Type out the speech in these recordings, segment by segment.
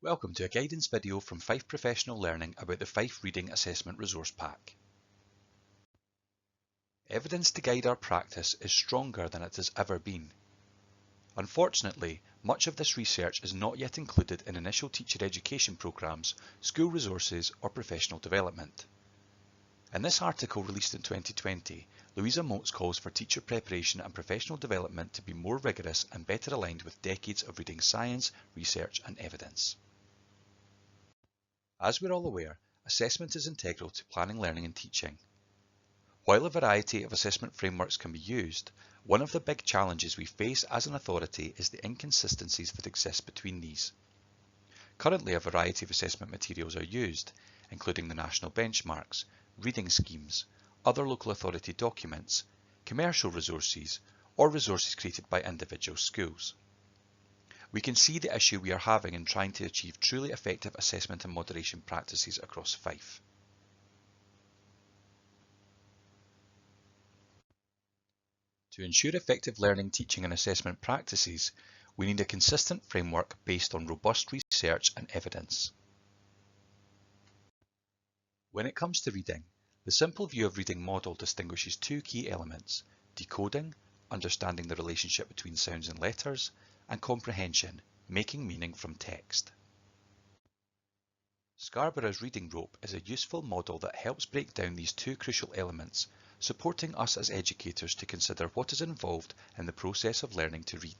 Welcome to a guidance video from Fife Professional Learning about the Fife Reading Assessment Resource Pack. Evidence to guide our practice is stronger than it has ever been. Unfortunately, much of this research is not yet included in initial teacher education programmes, school resources or professional development. In this article released in 2020, Louisa Motes calls for teacher preparation and professional development to be more rigorous and better aligned with decades of reading science, research and evidence. As we're all aware, assessment is integral to planning, learning and teaching. While a variety of assessment frameworks can be used, one of the big challenges we face as an authority is the inconsistencies that exist between these. Currently, a variety of assessment materials are used, including the national benchmarks, reading schemes, other local authority documents, commercial resources, or resources created by individual schools. We can see the issue we are having in trying to achieve truly effective assessment and moderation practices across Fife. To ensure effective learning, teaching and assessment practices, we need a consistent framework based on robust research and evidence. When it comes to reading, the simple view of reading model distinguishes two key elements: decoding, understanding the relationship between sounds and letters, and comprehension, making meaning from text. Scarborough's reading rope is a useful model that helps break down these two crucial elements, supporting us as educators to consider what is involved in the process of learning to read.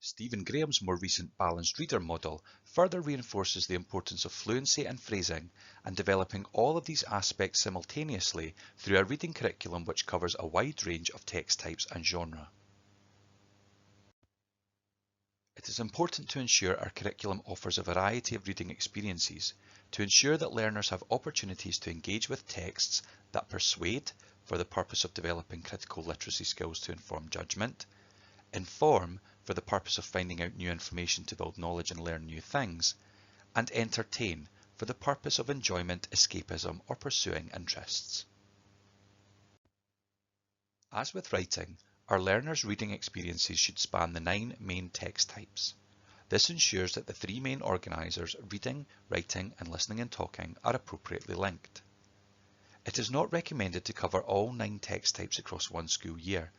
Stephen Graham's more recent balanced reader model further reinforces the importance of fluency and phrasing and developing all of these aspects simultaneously through a reading curriculum which covers a wide range of text types and genre. It is important to ensure our curriculum offers a variety of reading experiences to ensure that learners have opportunities to engage with texts that persuade for the purpose of developing critical literacy skills to inform judgment, inform for the purpose of finding out new information to build knowledge and learn new things, and entertain for the purpose of enjoyment, escapism, or pursuing interests. As with writing, our learners' reading experiences should span the 9 main text types. This ensures that the 3 main organisers, reading, writing and listening and talking, are appropriately linked. It is not recommended to cover all 9 text types across one school year.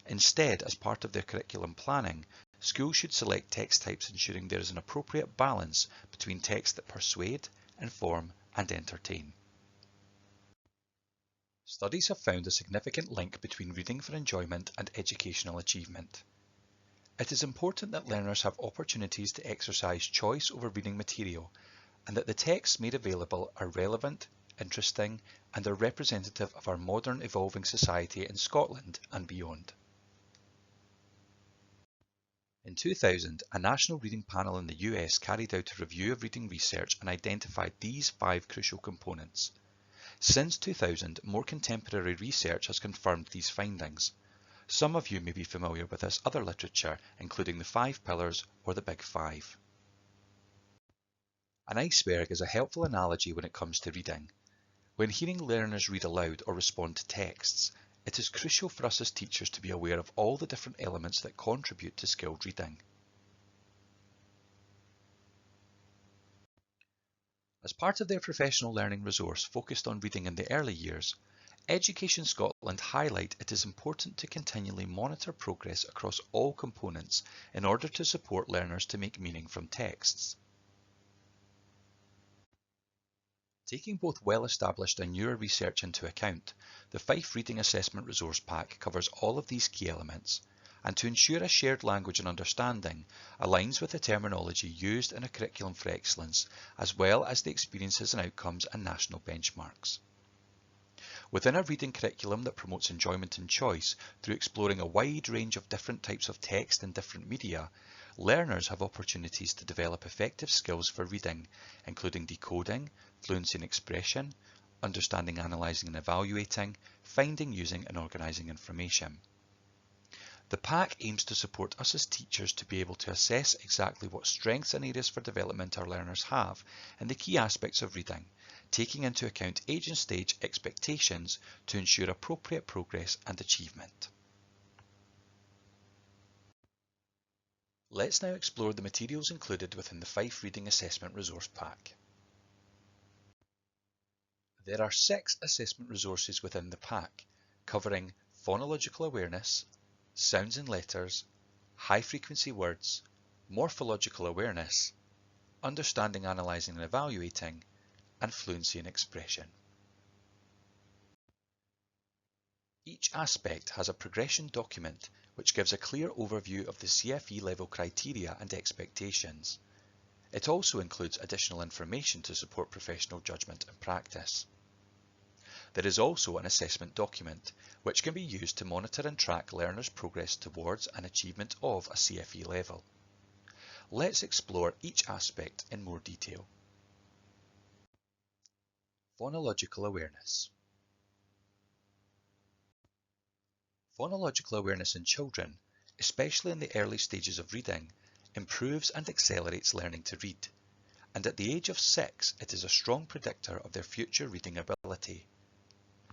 Instead, as part of their curriculum planning, schools should select text types ensuring there is an appropriate balance between texts that persuade, inform and entertain. Studies have found a significant link between reading for enjoyment and educational achievement. It is important that learners have opportunities to exercise choice over reading material and that the texts made available are relevant, interesting and are representative of our modern evolving society in Scotland and beyond. In 2000, a national reading panel in the US carried out a review of reading research and identified these 5 crucial components. Since 2000, more contemporary research has confirmed these findings. Some of you may be familiar with this other literature, including the 5 pillars or the Big Five. An iceberg is a helpful analogy when it comes to reading. When hearing learners read aloud or respond to texts, it is crucial for us as teachers to be aware of all the different elements that contribute to skilled reading. As part of their professional learning resource focused on reading in the early years, Education Scotland highlight it is important to continually monitor progress across all components in order to support learners to make meaning from texts. Taking both well-established and newer research into account, the Fife Reading Assessment Resource Pack covers all of these key elements, and to ensure a shared language and understanding, aligns with the terminology used in a curriculum for excellence, as well as the experiences and outcomes and national benchmarks. Within a reading curriculum that promotes enjoyment and choice through exploring a wide range of different types of text and different media, learners have opportunities to develop effective skills for reading, including decoding, fluency and expression, understanding, analysing and evaluating, finding, using and organising information. The pack aims to support us as teachers to be able to assess exactly what strengths and areas for development our learners have and the key aspects of reading, taking into account age and stage expectations to ensure appropriate progress and achievement. Let's now explore the materials included within the Fife Reading Assessment Resource Pack. There are 6 assessment resources within the pack, covering phonological awareness, sounds and letters, high-frequency words, morphological awareness, understanding, analysing and evaluating, and fluency in expression. Each aspect has a progression document which gives a clear overview of the CFE level criteria and expectations. It also includes additional information to support professional judgment and practice. There is also an assessment document which can be used to monitor and track learners' progress towards an achievement of a CFE level. Let's explore each aspect in more detail. Phonological awareness. Phonological awareness in children, especially in the early stages of reading, improves and accelerates learning to read, and at the age of 6 it is a strong predictor of their future reading ability.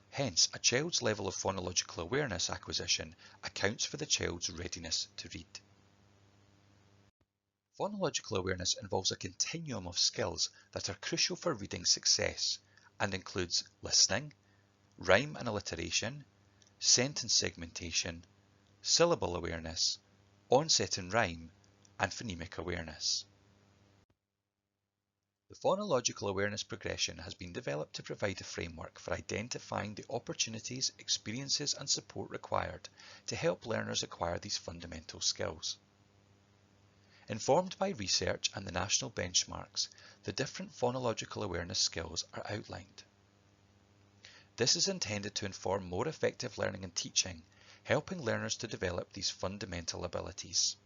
Hence, a child's level of phonological awareness acquisition accounts for the child's readiness to read. Phonological awareness involves a continuum of skills that are crucial for reading success and includes listening, rhyme and alliteration, sentence segmentation, syllable awareness, onset in rhyme, and phonemic awareness. The phonological awareness progression has been developed to provide a framework for identifying the opportunities, experiences, and support required to help learners acquire these fundamental skills. Informed by research and the national benchmarks, the different phonological awareness skills are outlined. This is intended to inform more effective learning and teaching, helping learners to develop these fundamental abilities.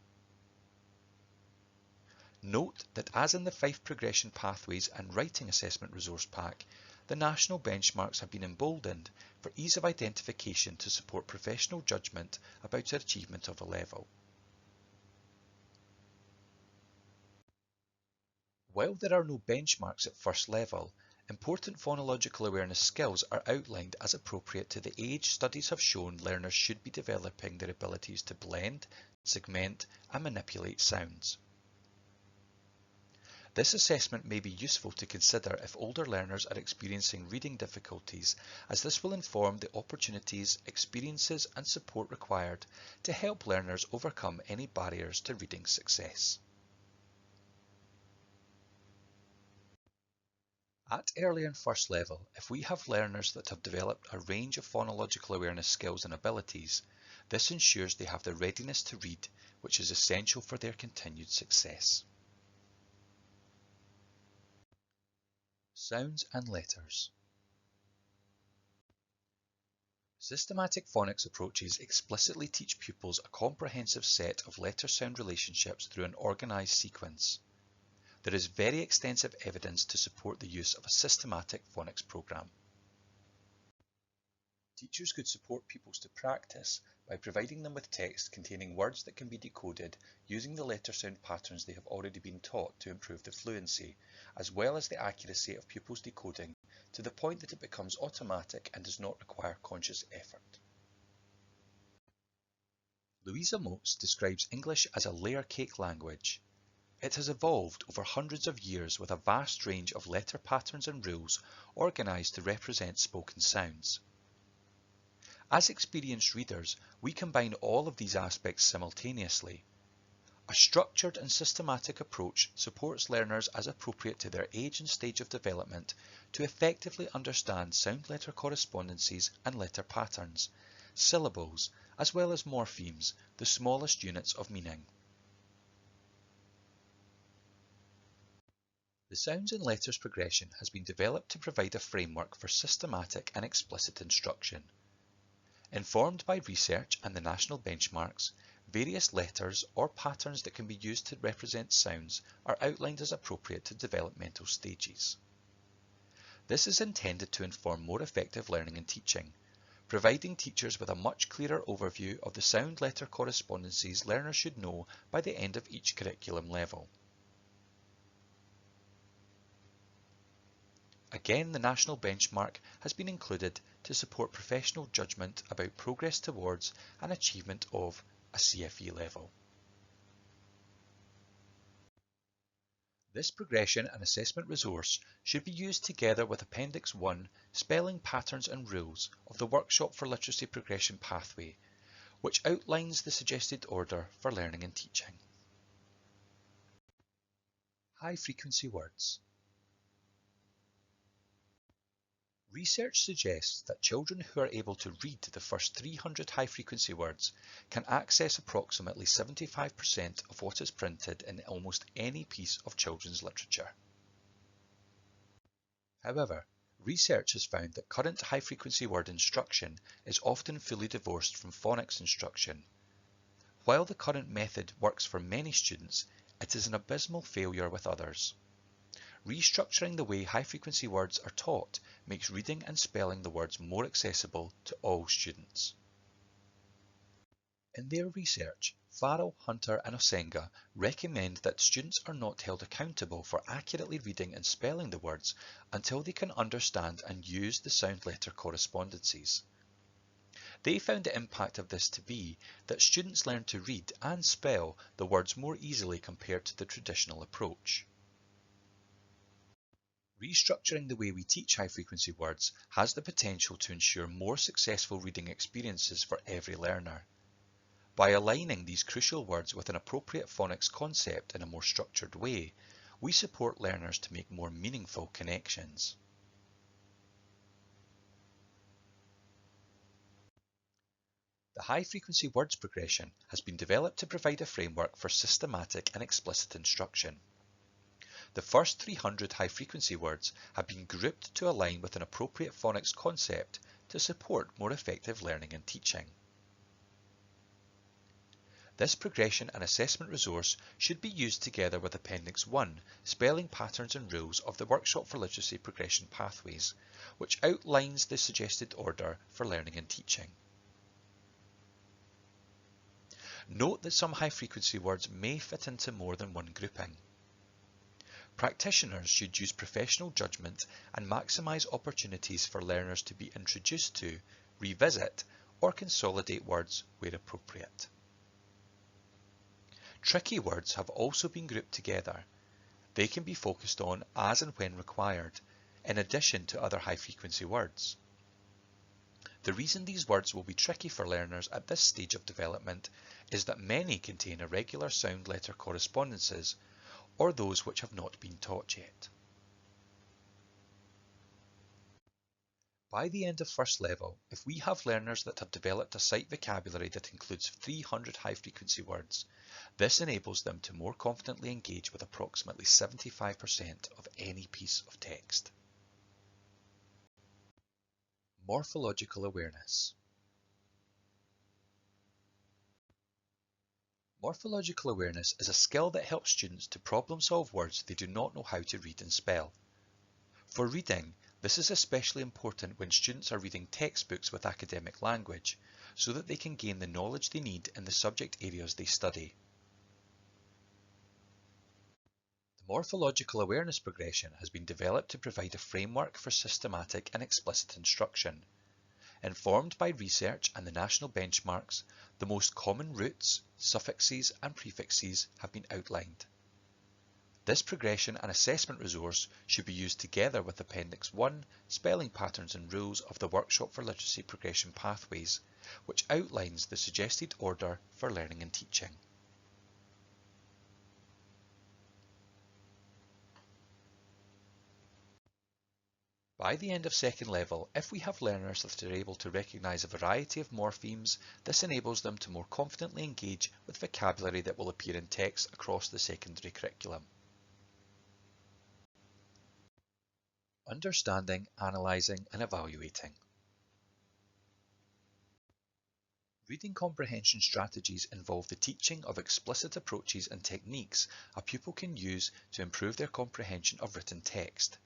Note that as in the Fife Progression Pathways and Writing Assessment Resource Pack, the national benchmarks have been emboldened for ease of identification to support professional judgment about achievement of a level. While there are no benchmarks at first level, important phonological awareness skills are outlined as appropriate to the age studies have shown learners should be developing their abilities to blend, segment, and manipulate sounds. This assessment may be useful to consider if older learners are experiencing reading difficulties, as this will inform the opportunities, experiences, and support required to help learners overcome any barriers to reading success. At early and first level, if we have learners that have developed a range of phonological awareness skills and abilities, this ensures they have the readiness to read, which is essential for their continued success. Sounds and letters. Systematic phonics approaches explicitly teach pupils a comprehensive set of letter-sound relationships through an organised sequence. There is very extensive evidence to support the use of a systematic phonics program. Teachers could support pupils to practice by providing them with text containing words that can be decoded using the letter sound patterns they have already been taught to improve the fluency, as well as the accuracy of pupils' decoding to the point that it becomes automatic and does not require conscious effort. Louisa Motes describes English as a layer cake language. It has evolved over hundreds of years with a vast range of letter patterns and rules organised to represent spoken sounds. As experienced readers, we combine all of these aspects simultaneously. A structured and systematic approach supports learners as appropriate to their age and stage of development to effectively understand sound letter correspondences and letter patterns, syllables, as well as morphemes, the smallest units of meaning. The Sounds and Letters progression has been developed to provide a framework for systematic and explicit instruction. Informed by research and the national benchmarks, various letters or patterns that can be used to represent sounds are outlined as appropriate to developmental stages. This is intended to inform more effective learning and teaching, providing teachers with a much clearer overview of the sound letter correspondences learners should know by the end of each curriculum level. Again, the national benchmark has been included to support professional judgment about progress towards an achievement of a CFE level. This progression and assessment resource should be used together with Appendix 1 Spelling Patterns and Rules of the Workshop for Literacy Progression Pathway, which outlines the suggested order for learning and teaching. High frequency words. Research suggests that children who are able to read the first 300 high-frequency words can access approximately 75% of what is printed in almost any piece of children's literature. However, research has found that current high-frequency word instruction is often fully divorced from phonics instruction. While the current method works for many students, it is an abysmal failure with others. Restructuring the way high-frequency words are taught makes reading and spelling the words more accessible to all students. In their research, Farrell, Hunter and Osenga recommend that students are not held accountable for accurately reading and spelling the words until they can understand and use the sound letter correspondences. They found the impact of this to be that students learn to read and spell the words more easily compared to the traditional approach. Restructuring the way we teach high-frequency words has the potential to ensure more successful reading experiences for every learner. By aligning these crucial words with an appropriate phonics concept in a more structured way, we support learners to make more meaningful connections. The high-frequency words progression has been developed to provide a framework for systematic and explicit instruction. The first 300 high-frequency words have been grouped to align with an appropriate phonics concept to support more effective learning and teaching. This progression and assessment resource should be used together with Appendix 1 Spelling Patterns and Rules of the Workshop for Literacy Progression Pathways, which outlines the suggested order for learning and teaching. Note that some high-frequency words may fit into more than one grouping. Practitioners should use professional judgment and maximise opportunities for learners to be introduced to, revisit, or consolidate words where appropriate. Tricky words have also been grouped together. They can be focused on as and when required, in addition to other high-frequency words. The reason these words will be tricky for learners at this stage of development is that many contain irregular sound letter correspondences, or those which have not been taught yet. By the end of first level, if we have learners that have developed a sight vocabulary that includes 300 high-frequency words, this enables them to more confidently engage with approximately 75% of any piece of text. Morphological awareness. Morphological awareness is a skill that helps students to problem-solve words they do not know how to read and spell. For reading, this is especially important when students are reading textbooks with academic language, so that they can gain the knowledge they need in the subject areas they study. The morphological awareness progression has been developed to provide a framework for systematic and explicit instruction. Informed by research and the national benchmarks, the most common roots, suffixes and prefixes have been outlined. This progression and assessment resource should be used together with Appendix 1 Spelling Patterns and Rules of the Workshop for Literacy Progression Pathways, which outlines the suggested order for learning and teaching. By the end of second level, if we have learners that are able to recognise a variety of morphemes, this enables them to more confidently engage with vocabulary that will appear in text across the secondary curriculum. Understanding, analysing and evaluating. Reading comprehension strategies involve the teaching of explicit approaches and techniques a pupil can use to improve their comprehension of written text.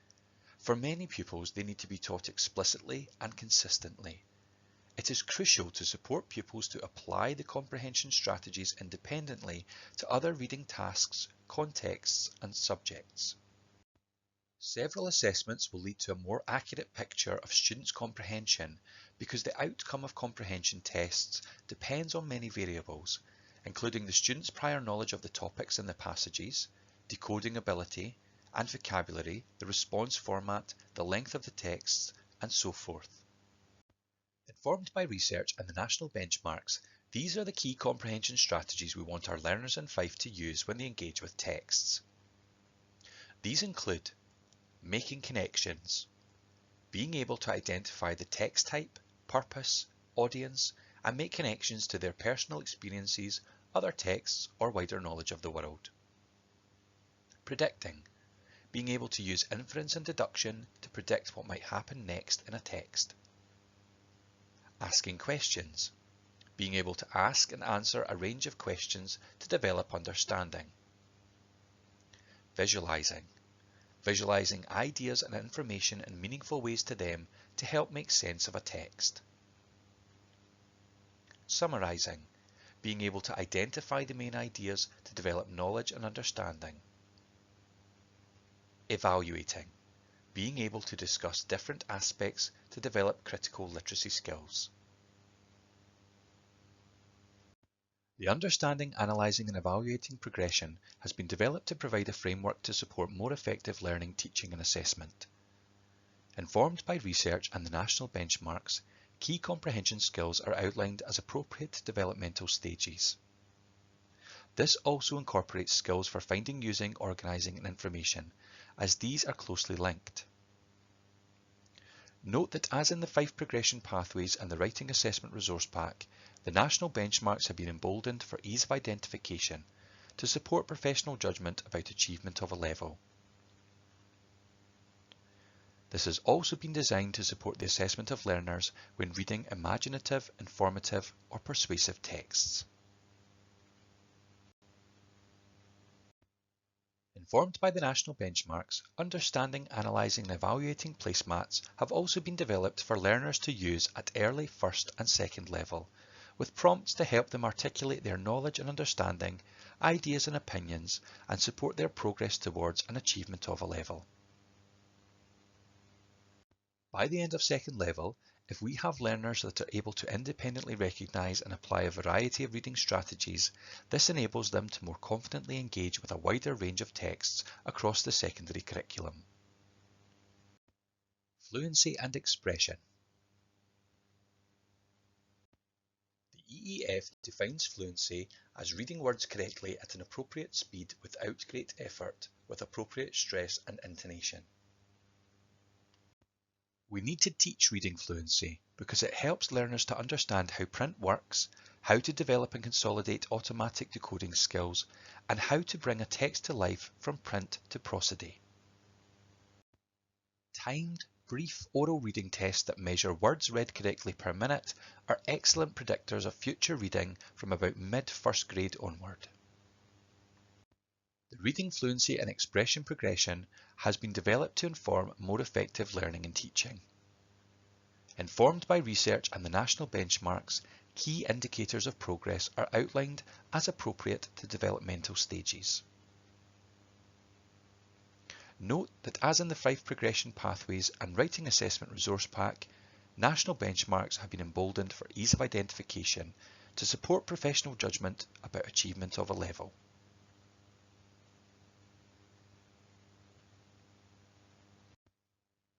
For many pupils, they need to be taught explicitly and consistently. It is crucial to support pupils to apply the comprehension strategies independently to other reading tasks, contexts, and subjects. Several assessments will lead to a more accurate picture of students' comprehension because the outcome of comprehension tests depends on many variables, including the student's prior knowledge of the topics in the passages, decoding ability and vocabulary, the response format, the length of the texts, and so forth. Informed by research and the national benchmarks, these are the key comprehension strategies we want our learners in Fife to use when they engage with texts. These include making connections, being able to identify the text type, purpose, audience, and make connections to their personal experiences, other texts, or wider knowledge of the world. Predicting, being able to use inference and deduction to predict what might happen next in a text. Asking questions, being able to ask and answer a range of questions to develop understanding. Visualizing, visualizing ideas and information in meaningful ways to them to help make sense of a text. Summarizing, being able to identify the main ideas to develop knowledge and understanding. Evaluating, being able to discuss different aspects to develop critical literacy skills. The Understanding, Analysing and Evaluating Progression has been developed to provide a framework to support more effective learning, teaching and assessment. Informed by research and the national benchmarks, key comprehension skills are outlined as appropriate developmental stages. This also incorporates skills for finding, using, organising and information, as these are closely linked. Note that as in the Fife progression pathways and the Writing Assessment Resource Pack, the national benchmarks have been emboldened for ease of identification to support professional judgment about achievement of a level. This has also been designed to support the assessment of learners when reading imaginative, informative or persuasive texts. Informed by the national benchmarks, understanding, analysing and evaluating placemats have also been developed for learners to use at early first and second level, with prompts to help them articulate their knowledge and understanding, ideas and opinions, and support their progress towards an achievement of a level. By the end of second level, if we have learners that are able to independently recognise and apply a variety of reading strategies, this enables them to more confidently engage with a wider range of texts across the secondary curriculum. Fluency and expression. The EEF defines fluency as reading words correctly at an appropriate speed without great effort, with appropriate stress and intonation. We need to teach reading fluency because it helps learners to understand how print works, how to develop and consolidate automatic decoding skills, and how to bring a text to life from print to prosody. Timed, brief oral reading tests that measure words read correctly per minute are excellent predictors of future reading from about mid-first grade onward. The reading fluency and expression progression has been developed to inform more effective learning and teaching. Informed by research and the national benchmarks, key indicators of progress are outlined as appropriate to developmental stages. Note that as in the Fife progression pathways and Writing Assessment Resource Pack, national benchmarks have been emboldened for ease of identification to support professional judgment about achievement of a level.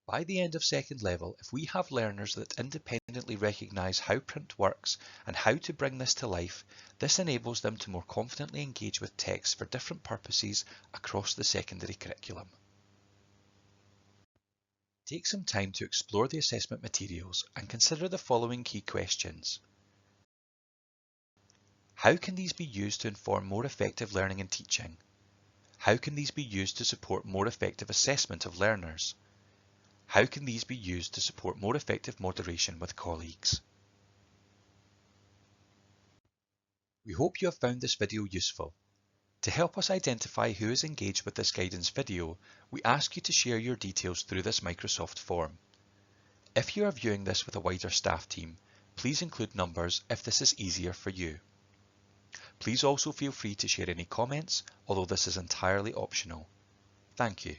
By the end of second level, if we have learners that independently recognise how print works and how to bring this to life, this enables them to more confidently engage with texts for different purposes across the secondary curriculum. Take some time to explore the assessment materials and consider the following key questions. How can these be used to inform more effective learning and teaching? How can these be used to support more effective assessment of learners? How can these be used to support more effective moderation with colleagues? We hope you have found this video useful. To help us identify who is engaged with this guidance video, we ask you to share your details through this Microsoft form. If you are viewing this with a wider staff team, please include numbers if this is easier for you. Please also feel free to share any comments, although this is entirely optional. Thank you.